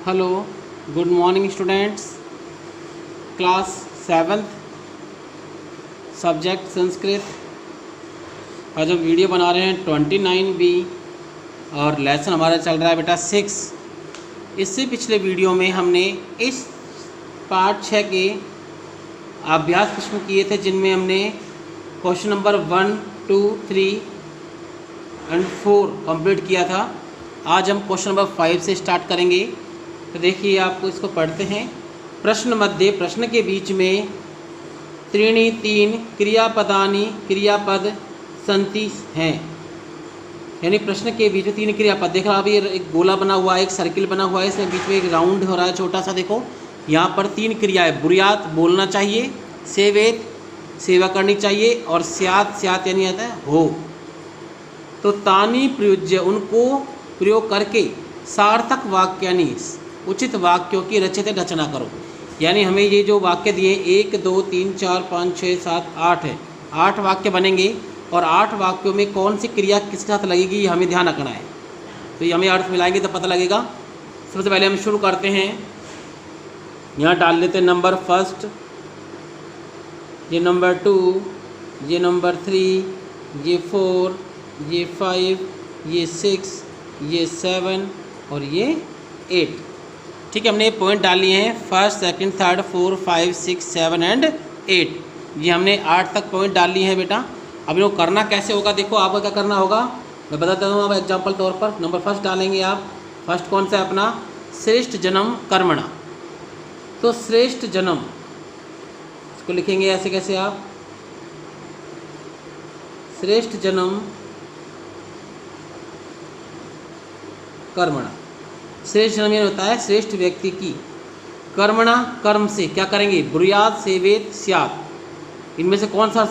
Hello, good morning students. Class 7th subject Sanskrit. आज हम video बना रहे हैं 29B और लेसन हमारा चल रहा है बेटा 6। इससे पिछले वीडियो में हमने इस पार्ट 6 के अभ्यास प्रश्न किए थे, जिनमें हमने क्वेश्चन नंबर 1, 2, 3 एंड 4 कंप्लीट किया था। आज हम क्वेश्चन नंबर 5 से स्टार्ट करेंगे। तो देखिए, आपको इसको पढ़ते हैं। प्रश्न मध्य, प्रश्न के बीच में त्रीणि 3 क्रियापदानि क्रियापद संति हैं, यानी प्रश्न के बीच में 3 क्रियापद। देखो अभी एक गोला बना हुआ है, एक सर्किल बना हुआ है, इसमें बीच में एक राउंड हो रहा है छोटा सा। देखो यहाँ पर 3 क्रियाएं, बुर्यात बोलना चाहिए, सेवेत सेवा करनी चाहिए, और स्यात स्यात यानी आता है हो। तो तानी प्रयुज्य, उनको प्रयोग करके सार्थक वाक्य यानी उचित वाक्यों की रचित रचना करो। यानी हमें ये जो वाक्य दिए 1, 2, 3, 4, 5, 6, 7, 8 है, 8 वाक्य बनेंगे, और 8 वाक्यों में कौन सी क्रिया किसके साथ लगेगी ये हमें ध्यान रखना है। तो ये हमें अर्थ मिलाएंगे तो पता लगेगा। सबसे पहले हम शुरू करते हैं। यहाँ डाल लेते हैं नंबर फर्स्ट, ये नंबर 2, ये नंबर 3, ये 4, ये 5, ये 6, ये 7 और ये 8। ठीक है, हमने ये पॉइंट डाल लिए हैं, फर्स्ट, सेकंड, थर्ड, 4, 5, 6, 7 एंड 8। ये हमने 8 तक पॉइंट डाल लिए हैं बेटा। अब इनको करना कैसे होगा, देखो आपको क्या करना होगा मैं बताता हूँ। अब एग्जाम्पल तौर पर नंबर फर्स्ट डालेंगे आप। फर्स्ट कौन सा है अपना, श्रेष्ठ जन्म कर्मणा। तो श्रेष्ठ जन्म इसको लिखेंगे ऐसे, कैसे आप, श्रेष्ठ जन्म कर्मणा। श्रेष्ठ जन्म ये होता है श्रेष्ठ व्यक्ति की, कर्मणा कर्म से क्या करेंगे, ब्रुयात सेवेत स्यात्। इनमें से कौन सा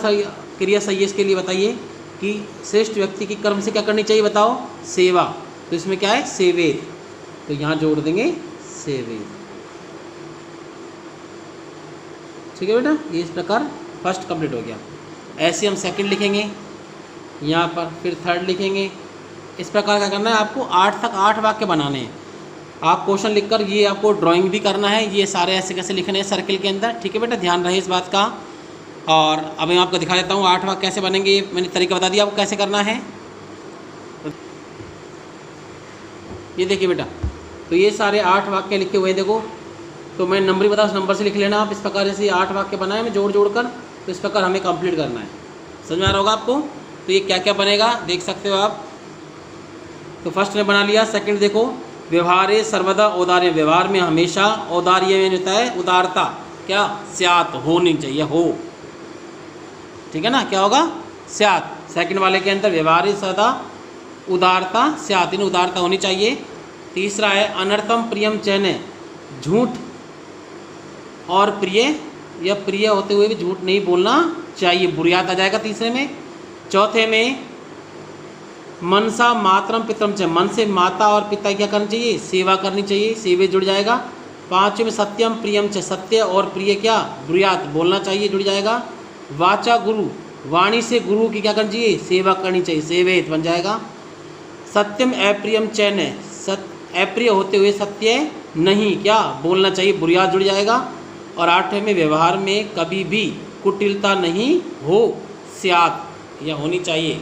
क्रिया सही है इसके लिए बताइए, कि श्रेष्ठ व्यक्ति की कर्म से क्या करनी चाहिए बताओ, सेवा। तो इसमें क्या है, सेवेत, तो यहाँ जोड़ देंगे सेवेत। ठीक है बेटा, ये इस प्रकार फर्स्ट कंप्लीट हो गया। ऐसे हम सेकंड लिखेंगे यहाँ पर, फिर थर्ड लिखेंगे। इस प्रकार क्या करना है आपको, 8 तक 8 वाक्य बनाने हैं। आप क्वेश्चन लिखकर ये आपको ड्राइंग भी करना है, ये सारे ऐसे कैसे लिखने हैं सर्किल के अंदर। ठीक है बेटा, ध्यान रहे इस बात का। और अब मैं आपको दिखा देता हूँ 8 वाक्य कैसे बनेंगे। मैंने तरीका बता दिया आपको कैसे करना है। ये देखिए बेटा, तो ये सारे 8 वाक्य लिखे हुए हैं। देखो तो मैं नंबर ही बता, उस नंबर से लिख लेना आप। इस प्रकार जैसे 8 वाक्य बनाए मैं जोड़ जोड़ कर, तो इस प्रकार हमें कंप्लीट करना है। समझ में आ रहा होगा आपको। तो ये क्या क्या बनेगा देख सकते हो आप। तो फर्स्ट ने बना लिया। सेकंड देखो, व्यवहारे सर्वदा औदार्य, व्यवहार में हमेशा औदार्य में होता है उदारता, क्या, स्यात् होनी चाहिए, हो। ठीक है ना, क्या होगा, स्यात्। सेकंड वाले के अंदर व्यवहारे सदा उदारता स्यात्, इन उदारता होनी चाहिए। तीसरा है अनर्थम प्रियम चैन, झूठ और प्रिय या प्रिय होते हुए भी झूठ नहीं बोलना चाहिए, बुर्यात आ जाएगा तीसरे में। चौथे में मनसा मातरम पितरम च, मन से माता और पिता क्या करनी चाहिए, सेवा करनी चाहिए, सेवे जुड़ जाएगा। 5वें में सत्यम प्रियम च, सत्य और प्रिय क्या, ब्रुयात बोलना चाहिए, जुड़ जाएगा। वाचा गुरु, वाणी से गुरु की क्या करनी चाहिए, सेवा करनी चाहिए, सेवेत बन जाएगा। सत्यम अप्रियम चैन, अप्रिय होते हुए सत्य नहीं क्या बोलना चाहिए, बुर्यात जुड़ जाएगा। और 8वें में व्यवहार में कभी भी कुटिलता नहीं हो, स्यात् या होनी चाहिए।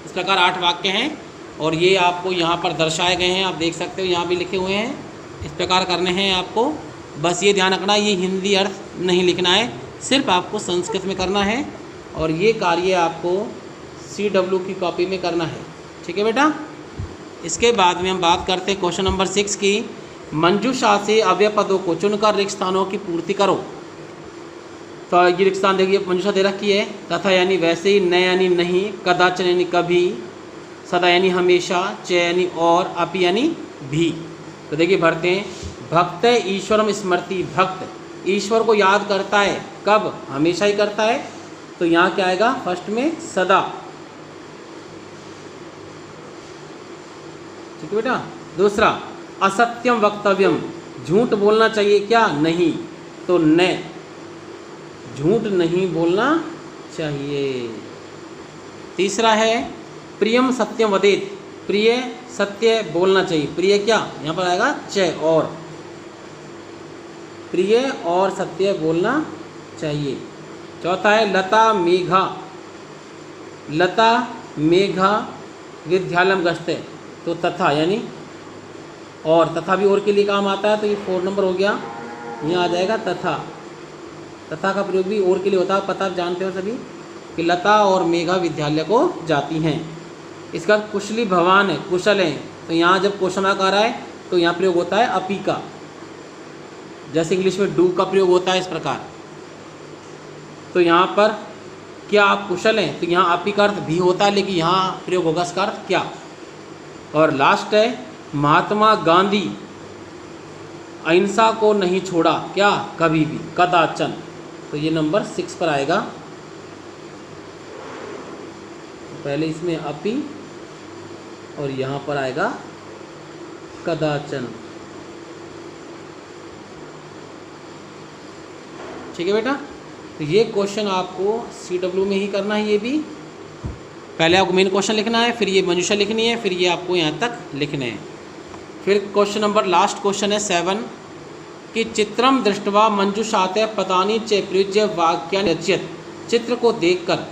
इस प्रकार 8 वाक्य हैं, और ये आपको यहाँ पर दर्शाए गए हैं, आप देख सकते हो, यहाँ भी लिखे हुए हैं। इस प्रकार करने हैं आपको। बस ये ध्यान रखना, ये हिंदी अर्थ नहीं लिखना है, सिर्फ आपको संस्कृत में करना है, और ये कार्य आपको CW की कॉपी में करना है। ठीक है बेटा। इसके बाद में हम बात करते हैं क्वेश्चन नंबर 6 की। मंजूषा से अव्यय पदों को चुनकर रिक्त स्थानों की पूर्ति करो। तो ये रिक्त स्थान देखिए, मंजूषा दे रखी है। तथा यानी वैसे ही, न यानी नहीं, कदाचन यानी कभी, सदा यानी हमेशा, च यानी और, अपि यानी भी। तो देखिए भरते हैं। भक्त ईश्वरम स्मृति, भक्त ईश्वर को याद करता है, कब, हमेशा ही करता है। तो यहाँ क्या आएगा, फर्स्ट में सदा। ठीक है बेटा। दूसरा असत्यम वक्तव्यम, झूठ बोलना चाहिए क्या, नहीं, तो न, झूठ नहीं बोलना चाहिए। तीसरा है प्रियम सत्यम वदेत, प्रिय सत्य बोलना चाहिए, प्रिय क्या यहाँ पर आएगा च और। प्रिय और सत्य बोलना चाहिए। चौथा है लता मेघा, लता मेघा विद्यालयम गस्ते, तो तथा यानी और, तथा भी और के लिए काम आता है, तो ये 4 नंबर हो गया। यहाँ आ जाएगा तथा, तथा का प्रयोग भी और के लिए होता है, पता जानते हो सभी कि लता और मेघा विद्यालय को जाती हैं। इसका कुशली भवान है, कुशल हैं, तो यहाँ जब क्वेश्चन मार्क आ रहा है तो यहाँ प्रयोग होता है अपी का, जैसे इंग्लिश में डू का प्रयोग होता है इस प्रकार। तो यहाँ पर क्या आप कुशल हैं, तो यहाँ अपी का अर्थ भी होता है, लेकिन यहाँ प्रयोग होगा इसका अर्थ क्या। और लास्ट है महात्मा गांधी अहिंसा को नहीं छोड़ा, क्या, कभी भी, कदाचन, तो ये नंबर 6 पर आएगा। पहले इसमें अपी और यहाँ पर आएगा कदाचन। ठीक है बेटा, तो ये क्वेश्चन आपको CW में ही करना है। ये भी पहले आपको मेन क्वेश्चन लिखना है, फिर ये मंजूषा लिखनी है, फिर ये आपको यहाँ तक लिखने हैं। फिर क्वेश्चन नंबर लास्ट क्वेश्चन है 7 कि चित्रम दृष्टवा मंजूषाते पदानि च प्रयुज्य वाक्यानि रचयत, चित्र को देखकर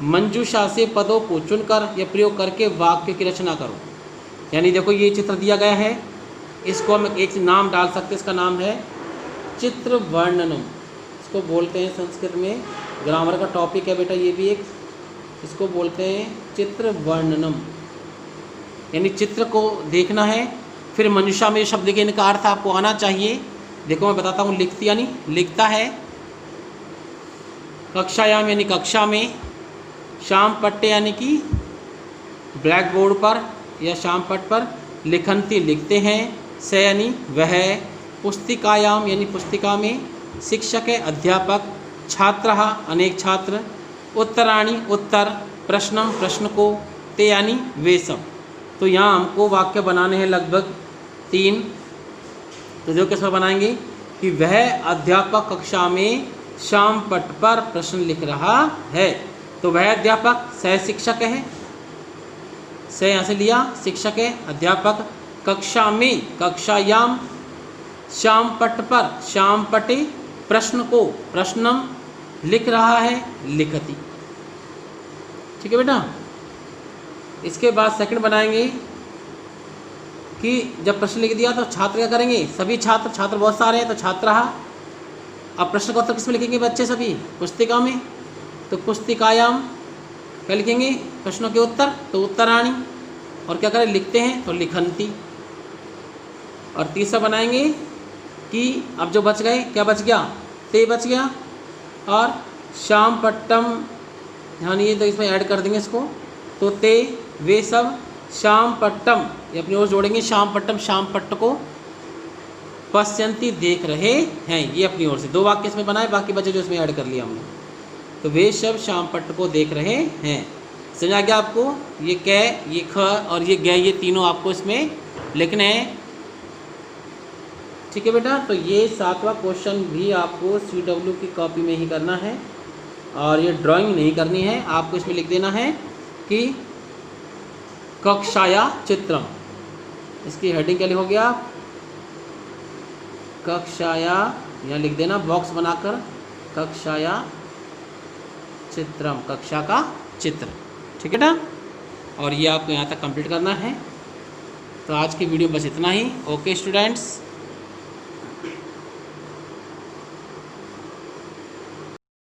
मंजूषा से पदों को चुनकर या प्रयोग करके वाक्य की रचना करो। यानी देखो ये चित्र दिया गया है, इसको हम एक नाम डाल सकते हैं, इसका नाम है चित्र वर्णनम, इसको बोलते हैं संस्कृत में, ग्रामर का टॉपिक है बेटा ये भी एक, इसको बोलते हैं चित्र वर्णनम। यानी चित्र को देखना है, फिर मंजूषा में शब्द के इनका अर्थ आपको आना चाहिए। देखो मैं बताता हूँ, लिखती यानी लिखता है, कक्षायाम यानी कक्षा में, शाम पट्टे यानी कि ब्लैक बोर्ड पर या शाम पट पर, लिखन्ति लिखते हैं, स यानी वह, पुस्तिकायाम यानी पुस्तिका में, शिक्षक है अध्यापक, छात्रः अनेक छात्र, उत्तराणि उत्तर, प्रश्नम प्रश्न को, ते यानी वे सब। तो यहाँ हमको वाक्य बनाने हैं लगभग 3। तो जो किस पर बनाएंगे कि वह अध्यापक कक्षा में शाम पट पर प्रश्न लिख रहा है, तो वह अध्यापक सह शिक्षक है, सह यहाँ से लिया, शिक्षक है अध्यापक, कक्षा में कक्षायाम, शाम पट पर शाम पटे, प्रश्न को प्रश्नम लिख रहा है, लिखती। ठीक है बेटा। इसके बाद सेकंड बनाएंगे कि जब प्रश्न लिख दिया तो छात्र क्या करेंगे, सभी छात्र, छात्र बहुत सारे हैं तो छात्रः, अब प्रश्न का उत्तर किस में लिखेंगे बच्चे सभी, पुस्तिका में, तो पुस्तिकायाम क्या लिखेंगे, प्रश्नों के उत्तर, तो उत्तराणि, और क्या करें लिखते हैं तो लिखन्ति। और तीसरा बनाएंगे कि अब जो बच गए, क्या बच गया, ते बच गया, और शाम पट्टम, हाँ ये तो इसमें ऐड कर देंगे इसको, तो ते वे सब, शाम पट्टम ये अपनी ओर जोड़ेंगे, शाम पट्टम शाम पट्ट को, पश्यन्ति देख रहे हैं, ये अपनी ओर से 2 वाक्य इसमें बनाए, बाकी बचे जो इसमें ऐड कर लिया हमने। तो वे सब शाम पट्ट को देख रहे हैं। समझ आ गया आपको, ये कै, ये ख और ये गै, ये तीनों आपको इसमें लिखने हैं। ठीक है बेटा, तो ये 7वां क्वेश्चन भी आपको CW की कॉपी में ही करना है, और ये ड्राइंग नहीं करनी है, आपको इसमें लिख देना है कि कक्षाया चित्रम, इसकी हेडिंग क्या लिखोगे आप, कक्षाया, यहाँ लिख देना बॉक्स बनाकर, कक्षाया चित्रम, कक्षा का चित्र। ठीक है ना, और ये आपको यहाँ तक कंप्लीट करना है। तो आज की वीडियो बस इतना ही। Okay students.